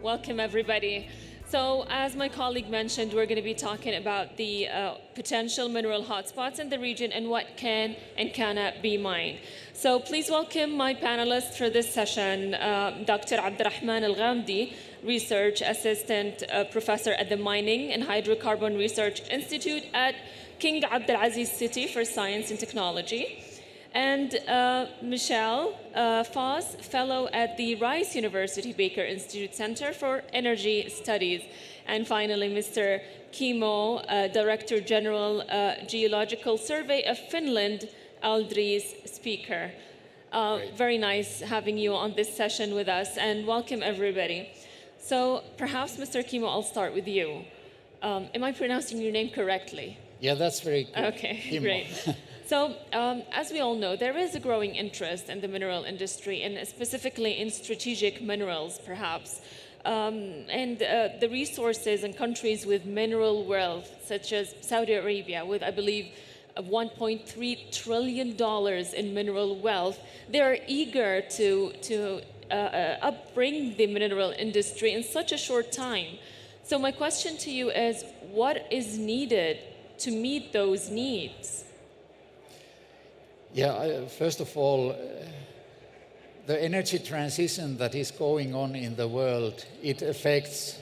Welcome, everybody. So, as my colleague mentioned, we're going to be talking about the potential mineral hotspots in the region and what can and cannot be mined. So, please welcome my panelists for this session, Dr. Abdurrahman Al Ghamdi, Research Assistant Professor at the Mining and Hydrocarbon Research Institute at King Abdulaziz City for Science and Technology. And Michelle Foss, Fellow at the Rice University Baker Institute Center for Energy Studies. And finally, Mr. Kimmo, Director General, Geological Survey of Finland, Aldris Speaker. Very nice having you on this session with us, and welcome everybody. So perhaps, Mr. Kimmo, I'll start with you. Am I pronouncing your name correctly? Yeah, that's very good. Okay, Kimmo. great. So, as we all know, there is a growing interest in the mineral industry, and specifically in strategic minerals, perhaps. And the resources and countries with mineral wealth, such as Saudi Arabia, with, I believe, $1.3 trillion in mineral wealth, they are eager to upbring the mineral industry in such a short time. So my question to you is, what is needed to meet those needs? Yeah, first of all, the energy transition that is going on in the world, it affects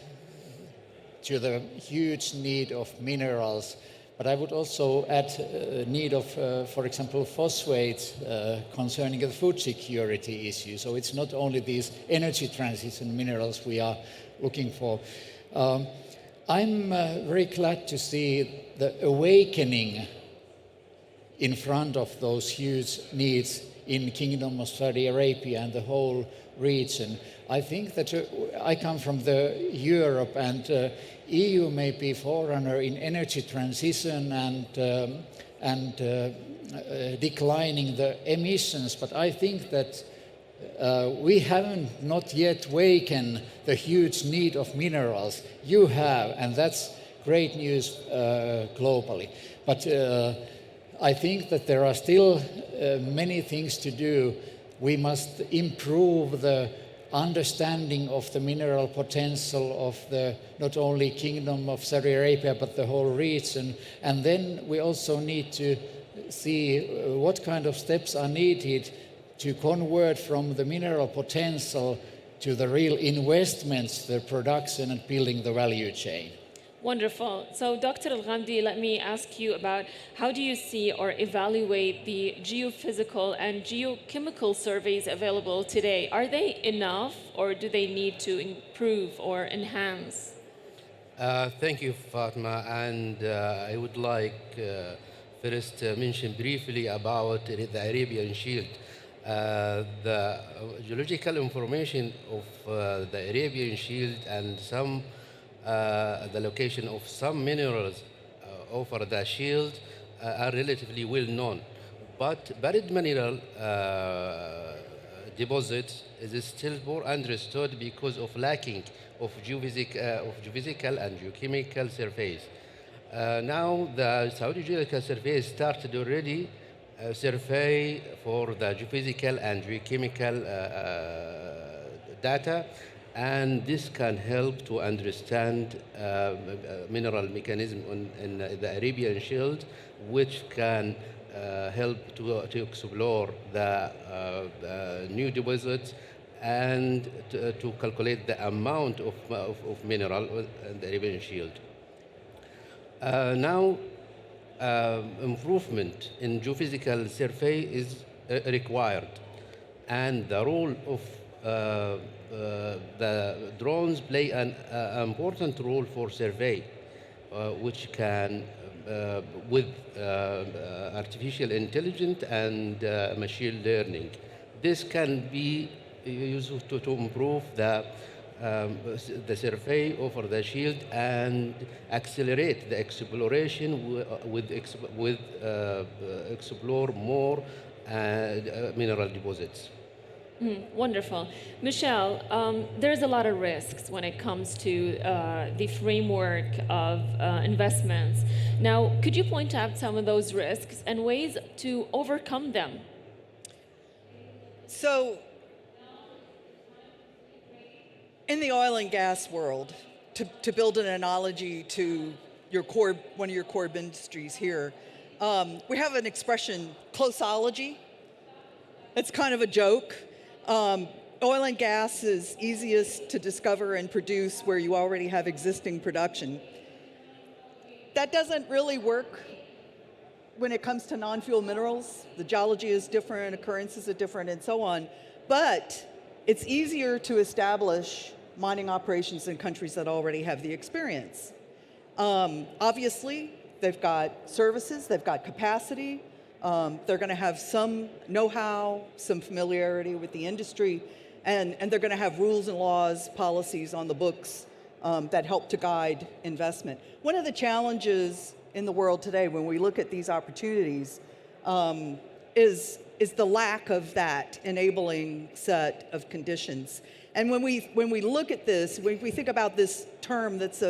to the huge need of minerals. But I would also add need of, for example, phosphates concerning the food security issue. So it's not only these energy transition minerals we are looking for. I'm very glad to see the awakening in front of those huge needs in Kingdom of Saudi Arabia and the whole region. I think that I come from the Europe, and EU may be forerunner in energy transition and declining the emissions, but I think that we haven't not yet awakened the huge need of minerals. You have, and that's great news globally. But I think that there are still many things to do. We must improve the understanding of the mineral potential of the not only Kingdom of Saudi Arabia but the whole region. And then we also need to see what kind of steps are needed to convert from the mineral potential to the real investments, the production and building the value chain. Wonderful. So, Dr. Al Ghamdi, let me ask you about how do you see or evaluate the geophysical and geochemical surveys available today? Are they enough, or do they need to improve or enhance? Thank you, Fatma. And I would like first mention briefly about the Arabian Shield. The geological information of the Arabian Shield and some the location of some minerals over the shield are relatively well known. But buried mineral deposits is still poor understood because of lacking of geophysical and geochemical surveys. Now the Saudi Geological Survey started already a survey for the geophysical and geochemical data, and this can help to understand mineral mechanism in the Arabian Shield, which can help to explore the new deposits and to calculate the amount of mineral in the Arabian Shield. Now, improvement in geophysical survey is required, and the role of the drones play an important role for survey, which can, with artificial intelligence and machine learning, this can be used to improve the survey over the shield and accelerate the exploration with explore more mineral deposits. Wonderful. Michelle, there's a lot of risks when it comes to the framework of investments. Now, could you point out some of those risks and ways to overcome them? So In the oil and gas world, to build an analogy to one of your core industries here, we have an expression, closeology. It's kind of a joke. Oil and gas is easiest to discover and produce where you already have existing production. That doesn't really work when it comes to non-fuel minerals. The geology is different, occurrences are different, and so on. But it's easier to establish mining operations in countries that already have the experience. Obviously, they've got services, they've got capacity, they're going to have some know-how, some familiarity with the industry, and they're going to have rules and laws, policies on the books that help to guide investment. One of the challenges in the world today when we look at these opportunities is the lack of that enabling set of conditions. And when we look at this, when we think about this term that's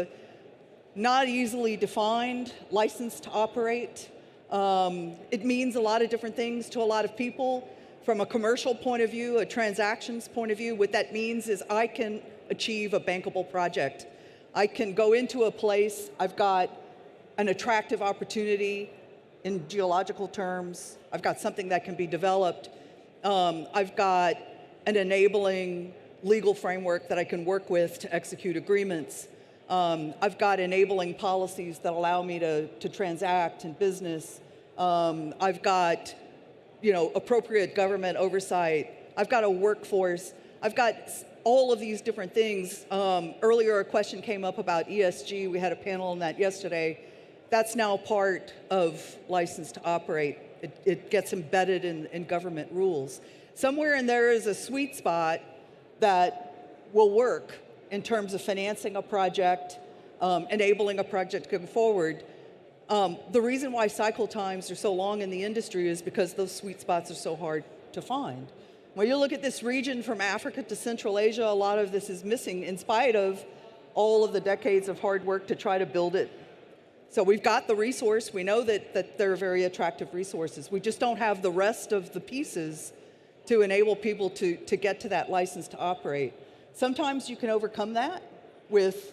not easily defined, license to operate, it means a lot of different things to a lot of people. From a commercial point of view, a transactions point of view, what that means is I can achieve a bankable project. I can go into a place, I've got an attractive opportunity in geological terms, I've got something that can be developed, I've got an enabling legal framework that I can work with to execute agreements. I've got enabling policies that allow me to transact in business. I've got appropriate government oversight. I've got a workforce. I've got all of these different things. Earlier, a question came up about ESG. We had a panel on that yesterday. That's now part of license to operate. It gets embedded in government rules. Somewhere in there is a sweet spot that will work in terms of financing a project, enabling a project to go forward. The reason why cycle times are so long in the industry is because those sweet spots are so hard to find. When you look at this region from Africa to Central Asia, a lot of this is missing in spite of all of the decades of hard work to try to build it. So we've got the resource. We know that they're very attractive resources. We just don't have the rest of the pieces to enable people to get to that license to operate. Sometimes you can overcome that with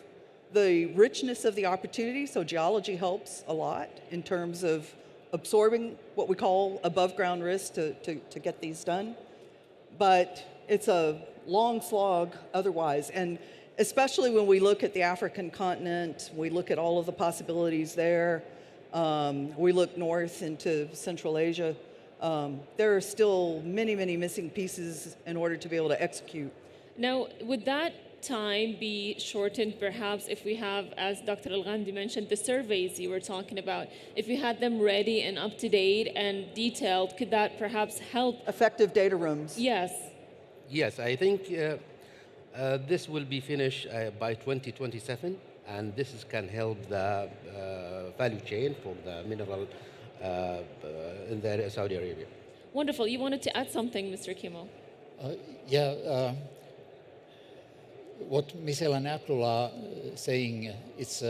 the richness of the opportunity, so geology helps a lot in terms of absorbing what we call above ground risk to get these done. But it's a long slog otherwise, and especially when we look at the African continent, we look at all of the possibilities there, we look north into Central Asia, there are still many, many missing pieces in order to be able to execute. Now, would that time be shortened perhaps if we have, as Dr. Al-Ghamdi mentioned, the surveys you were talking about, if we had them ready and up to date and detailed, could that perhaps help? Effective data rooms. Yes. Yes, I think this will be finished by 2027, and can help the value chain for the mineral in Saudi Arabia. Wonderful. You wanted to add something, Mr. Kimo? What Michelle and Abdullah saying, it's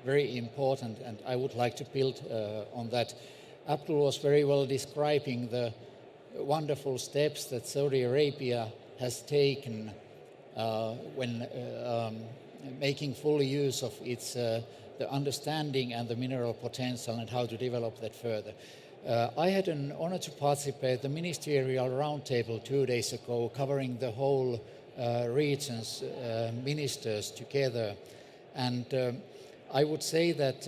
very important, and I would like to build on that. Abdullah was very well describing the wonderful steps that Saudi Arabia has taken when making full use of its the understanding and the mineral potential and how to develop that further. I had an honor to participate in the ministerial roundtable 2 days ago, covering the whole region's ministers together, and I would say that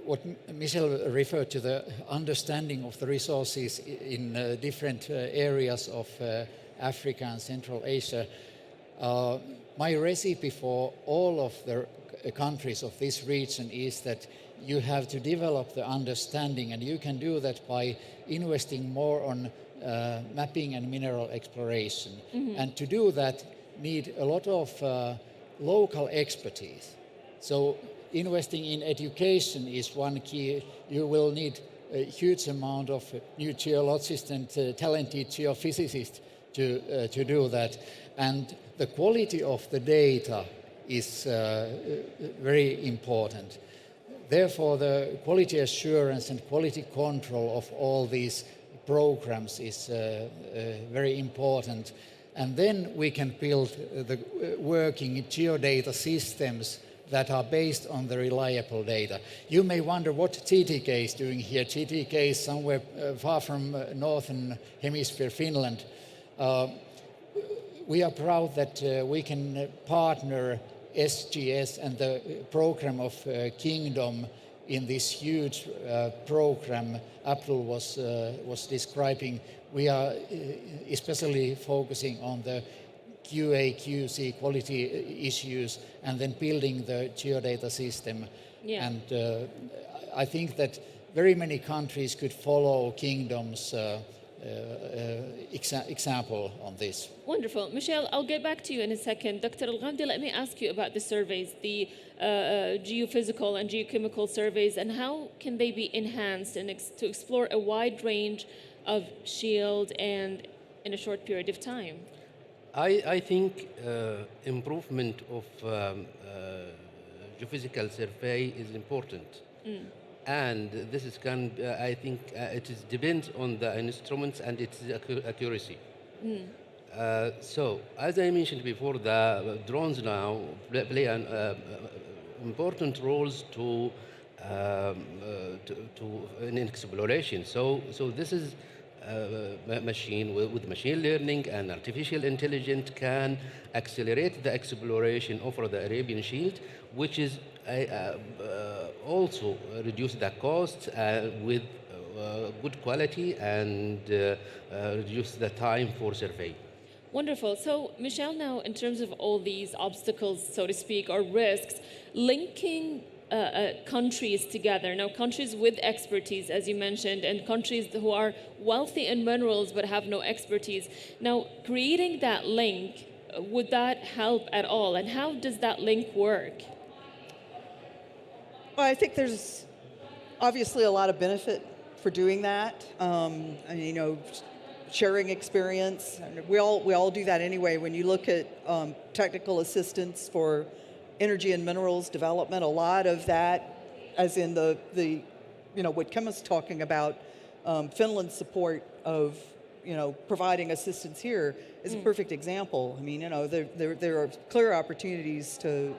what Michelle referred to, the understanding of the resources in different areas of Africa and Central Asia. My recipe for all of the countries of this region is that you have to develop the understanding, and you can do that by investing more on mapping and mineral exploration. Mm-hmm. And to do that, need a lot of local expertise. So investing in education is one key. You will need a huge amount of new geologists and talented geophysicists to do that. And the quality of the data is very important. Therefore, the quality assurance and quality control of all these programs is very important. And then we can build the working geodata systems that are based on the reliable data. You may wonder what GTK is doing here. GTK is somewhere far from northern hemisphere Finland. We are proud that we can partner SGS and the program of Kingdom in this huge program Abdul was describing. We are especially focusing on the QA, QC quality issues and then building the geodata system. Yeah. And I think that very many countries could follow Kingdom's example on this. Wonderful. Michelle, I'll get back to you in a second. Dr. Al-Ghamdi, let me ask you about the surveys, the geophysical and geochemical surveys, and how can they be enhanced and to explore a wide range of shield and in a short period of time? I think improvement of geophysical survey is important. And this is I think it is depends on the instruments and its accuracy. So, as I mentioned before, the drones now play an important roles in exploration. So this is machine with machine learning and artificial intelligence can accelerate the exploration over the Arabian Shield, which is also reduce the cost with good quality and reduce the time for survey. Wonderful. So, Michelle, now in terms of all these obstacles, so to speak, or risks, linking countries together. Now, countries with expertise, as you mentioned, and countries who are wealthy in minerals but have no expertise. Now, creating that link, would that help at all? And how does that link work? Well, I think there's obviously a lot of benefit for doing that. And, you know, sharing experience. We all do that anyway. When you look at technical assistance for energy and minerals development, a lot of that, as in the you know what Kim was talking about, Finland's support of providing assistance here is a perfect example. I mean, you know, there are clear opportunities to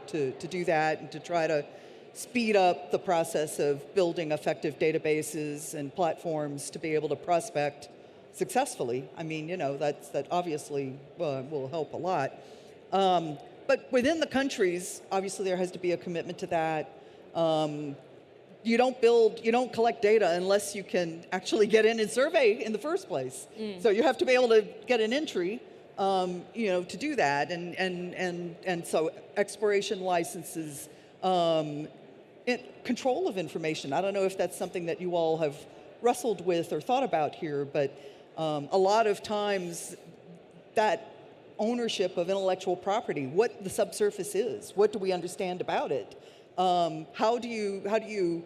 do that and to try to speed up the process of building effective databases and platforms to be able to prospect successfully. I mean, you know, that obviously will help a lot. But within the countries, obviously there has to be a commitment to that. You don't collect data unless you can actually get in and survey in the first place. So you have to be able to get an entry, to do that. And so exploration licenses, control of information. I don't know if that's something that you all have wrestled with or thought about here, but a lot of times that ownership of intellectual property, what the subsurface is, what do we understand about it? How do you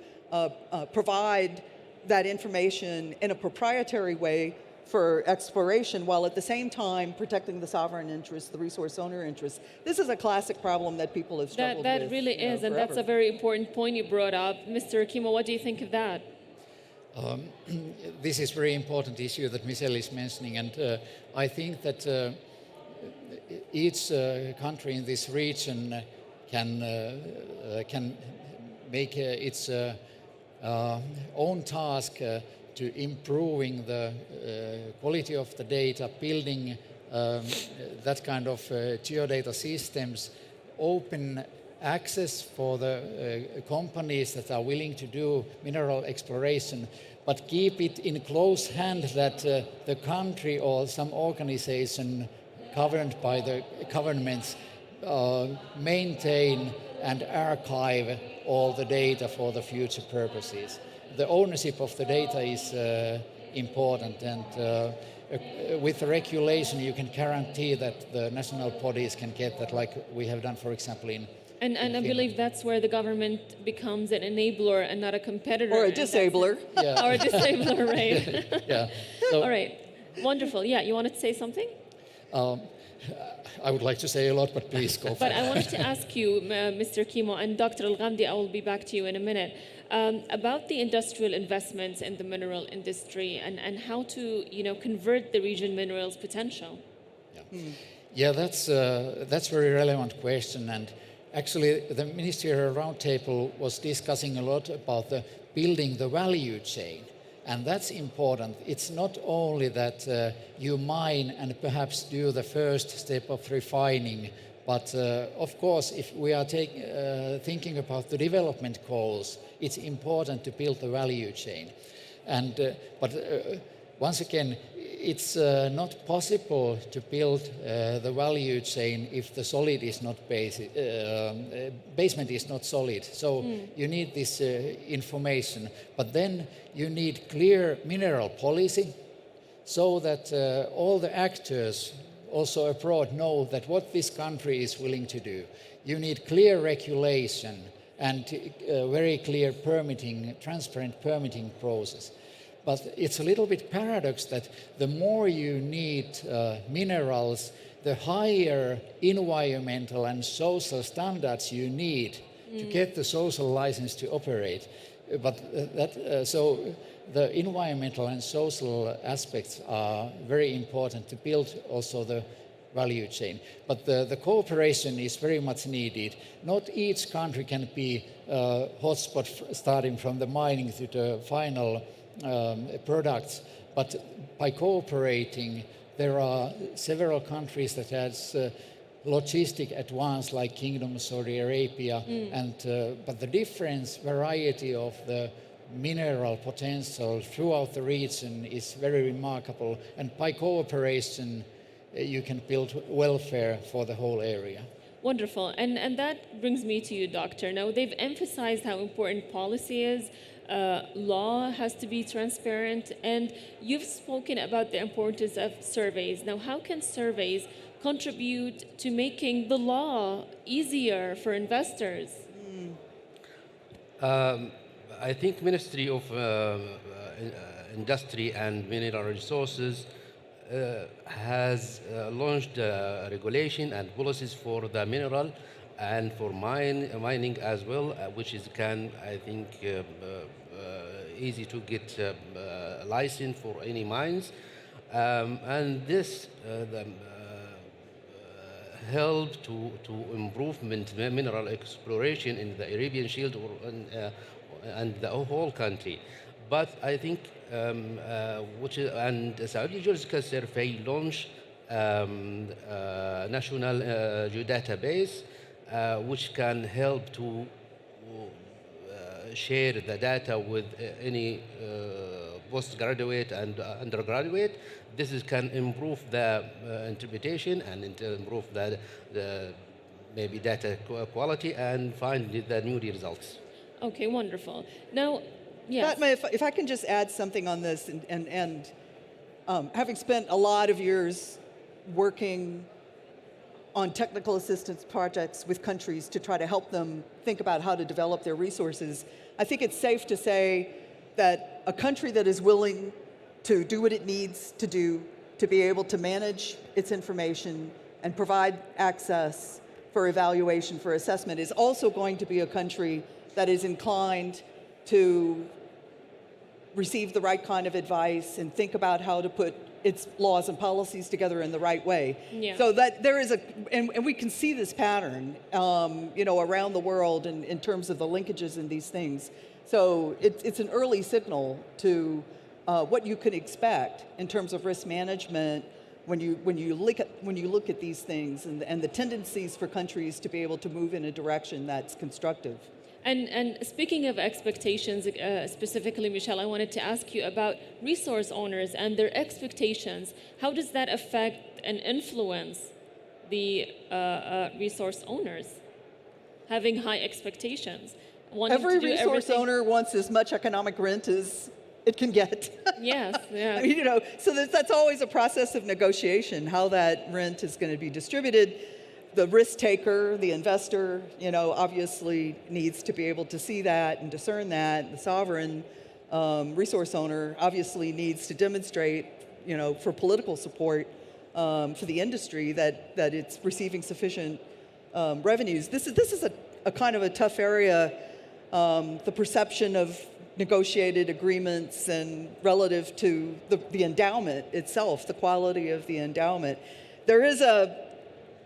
provide that information in a proprietary way for exploration while at the same time protecting the sovereign interests, the resource owner interests? This is a classic problem that people have struggled with. That really is, and that's a very important point you brought up. Mr. Kimo, what do you think of that? This is a very important issue that Michelle is mentioning, and I think that each country in this region can make its own task to improving the quality of the data, building that kind of geodata systems, open access for the companies that are willing to do mineral exploration, but keep it in close hand that the country or some organization governed by the governments maintain and archive all the data for the future purposes. The ownership of the data is important, and with the regulation you can guarantee that the national bodies can get that, like we have done, for example, in And I believe that's where the government becomes an enabler and not a competitor. Or a disabler. Yeah. Or a disabler, right? Yeah. So, All right. Wonderful. Yeah, you wanted to say something? I would like to say a lot, but please go for But it. I wanted to ask you, Mr. Kimo, and Dr. Al-Ghamdi, I will be back to you in a minute, about the industrial investments in the mineral industry and how to convert the region minerals potential. Yeah, that's very relevant question. And actually, the ministerial roundtable was discussing a lot about the building the value chain. And that's important. It's not only that you mine and perhaps do the first step of refining, but of course, if we are thinking about the development goals, it's important to build the value chain. And but once again, it's not possible to build the value chain if the solid is not basement is not solid. So you need this information, but then you need clear mineral policy so that all the actors also abroad know that what this country is willing to do. You need clear regulation and very clear permitting, transparent permitting process. But it's a little bit paradox that the more you need minerals, the higher environmental and social standards you need to get the social license to operate. But so the environmental and social aspects are very important to build also the value chain. But the cooperation is very much needed. Not each country can be a hotspot starting from the mining to the final products, but by cooperating, there are several countries that has logistic advance like Kingdom of Saudi Arabia, and but the difference variety of the mineral potential throughout the region is very remarkable, and by cooperation you can build welfare for the whole area. Wonderful. And that brings me to you, Doctor. Now, they've emphasized how important policy is. Law has to be transparent, and you've spoken about the importance of surveys. Now, how can surveys contribute to making the law easier for investors? I think Ministry of Industry and Mineral Resources has launched regulation and policies for the mineral and for mining as well, which is I think, easy to get a license for any mines. And this help to improvement mineral exploration in the Arabian Shield and the whole country. But I think, and the Saudi Geological Survey launched national geodatabase, which can help to share the data with any postgraduate and undergraduate. This can improve the interpretation and improve the maybe data quality and find the new results. Okay, wonderful. Now, yes. Fatma, if I can just add something on this, and having spent a lot of years working on technical assistance projects with countries to try to help them think about how to develop their resources, I think it's safe to say that a country that is willing to do what it needs to do to be able to manage its information and provide access for evaluation, for assessment, is also going to be a country that is inclined to receive the right kind of advice and think about how to put its laws and policies together in the right way. Yeah. So that there is and we can see this pattern, around the world in terms of the linkages in these things. So it's an early signal to what you can expect in terms of risk management when you look at these things and the tendencies for countries to be able to move in a direction that's constructive. And speaking of expectations, specifically, Michelle, I wanted to ask you about resource owners and their expectations. How does that affect and influence the resource owners having high expectations? Every resource owner wants as much economic rent as it can get. Yes, yeah. I mean, so that's always a process of negotiation, how that rent is going to be distributed. The risk taker, the investor, obviously needs to be able to see that and discern that. The sovereign resource owner obviously needs to demonstrate, for political support for the industry that it's receiving sufficient revenues. This is a kind of a tough area. The perception of negotiated agreements and relative to the endowment itself, the quality of the endowment. there is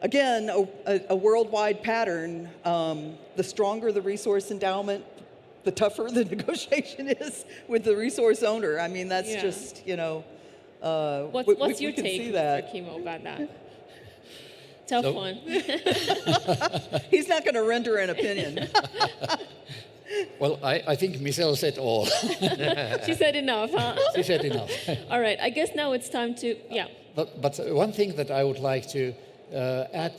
again, a worldwide pattern. The stronger the resource endowment, the tougher the negotiation is with the resource owner. I mean, that's Yeah. just, What's your we can take, see Mr. that. Chemo, about that? Tough So- one. He's not going to render an opinion. Well, I think Michelle said all. She said enough, huh? She said enough. All right, I guess now it's time to, yeah. But one thing that I would like to add,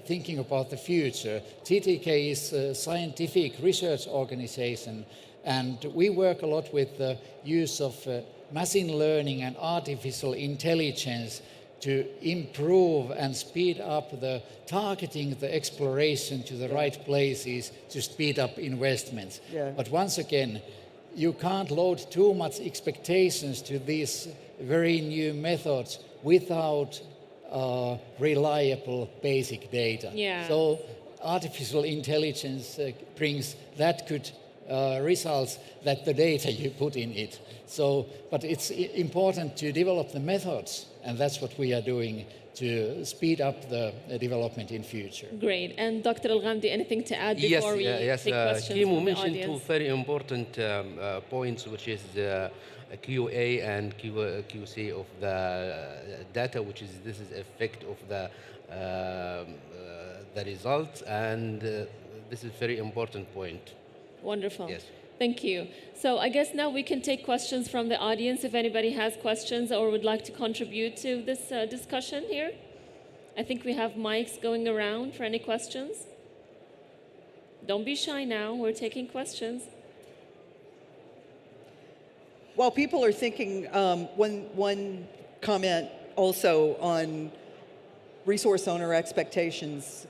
thinking about the future, TTK is a scientific research organization, and we work a lot with the use of machine learning and artificial intelligence to improve and speed up the targeting the exploration to the right places to speed up investments. Yeah. But once again, you can't load too much expectations to these very new methods without reliable basic data. Yeah. So artificial intelligence brings that good results that the data you put in it. So, but it's important to develop the methods, and that's what we are doing to speed up the development in future. Great. And Dr. Al-Ghamdi, anything to add before we yes. take questions Kimo from the mentioned two audience? very important points, which is QA and QC of the data, which is this is effect of the results, and this is very important point. Wonderful. Yes. Thank you. So I guess now we can take questions from the audience if anybody has questions or would like to contribute to this discussion here. I think we have mics going around for any questions. Don't be shy now. We're taking questions. While people are thinking, one comment also on resource owner expectations,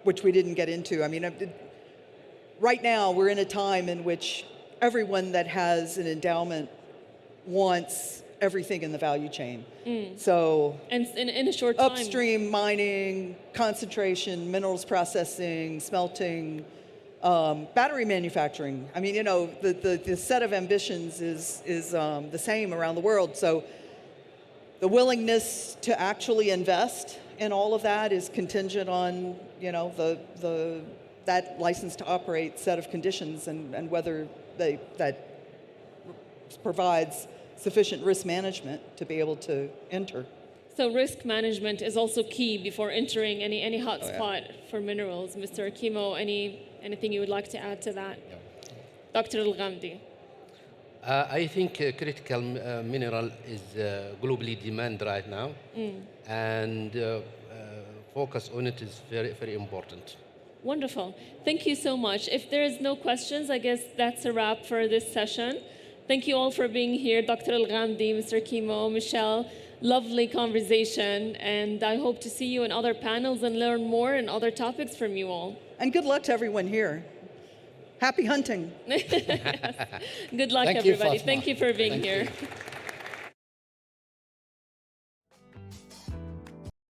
which we didn't get into. I mean, right now we're in a time in which everyone that has an endowment wants everything in the value chain. So And in a short time. upstream mining, concentration, minerals processing, smelting, battery manufacturing. I mean, the set of ambitions is the same around the world. So the willingness to actually invest in all of that is contingent on, that license to operate set of conditions and whether that provides sufficient risk management to be able to enter. So risk management is also key before entering any hotspot for minerals. Mr. Chemo, anything you would like to add to that? Dr. Al-Ghamdi. I think critical mineral is globally demand right now, and focus on it is very, very important. Wonderful. Thank you so much. If there is no questions, I guess that's a wrap for this session. Thank you all for being here. Dr. Al-Ghamdi, Mr. Chemo, Michelle, lovely conversation. And I hope to see you in other panels and learn more and other topics from you all. And good luck to everyone here. Happy hunting. Good luck, Thank you, everybody. Fatma. Thank you for being Thank here. you.